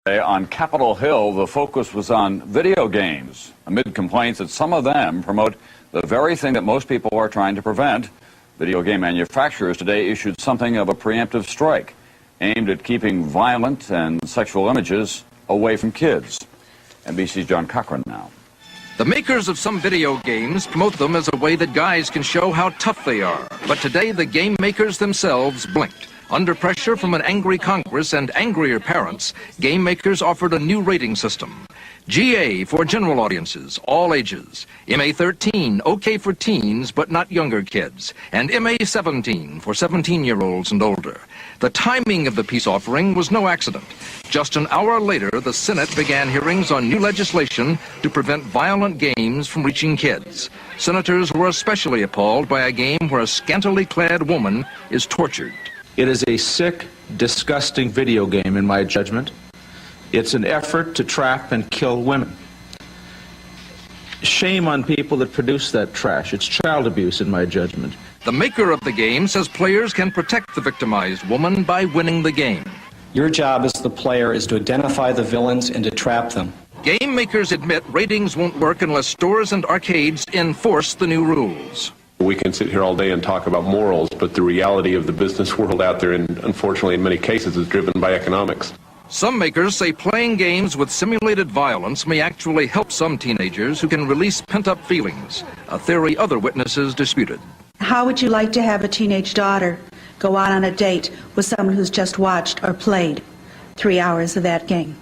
On Capitol Hill, the focus was on video games, amid complaints that some of them promote the very thing that most people are trying to prevent. Video game manufacturers today issued something of a preemptive strike, aimed at keeping violent and sexual images away from kids. NBC's John Cochran now. The makers of some video games promote them as a way that guys can show how tough they are. But today, the game makers themselves blinked. Under pressure from an angry Congress and angrier parents, game makers offered a new rating system. GA for general audiences, all ages. MA13, okay for teens, but not younger kids. And MA17 for 17-year-olds and older. The timing of the peace offering was no accident. Just an hour later, the Senate began hearings on new legislation to prevent violent games from reaching kids. Senators were especially appalled by a game where a scantily clad woman is tortured. It is a sick, disgusting video game, in my judgment. It's an effort to trap and kill women. Shame on people that produce that trash. It's child abuse, in my judgment. The maker of the game says players can protect the victimized woman by winning the game. Your job as the player is to identify the villains and to trap them. Game makers admit ratings won't work unless stores and arcades enforce the new rules. We can sit here all day and talk about morals, but the reality of the business world out there, and unfortunately in many cases, is driven by economics. Some makers say playing games with simulated violence may actually help some teenagers who can release pent-up feelings, a theory other witnesses disputed. How would you like to have a teenage daughter go out on a date with someone who's just watched or played 3 hours of that game?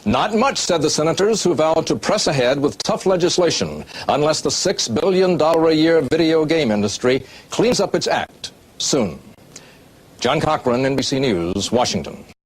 Not much, said the senators, who vowed to press ahead with tough legislation unless the $6 billion a year video game industry cleans up its act soon. John Cochran, NBC News, Washington.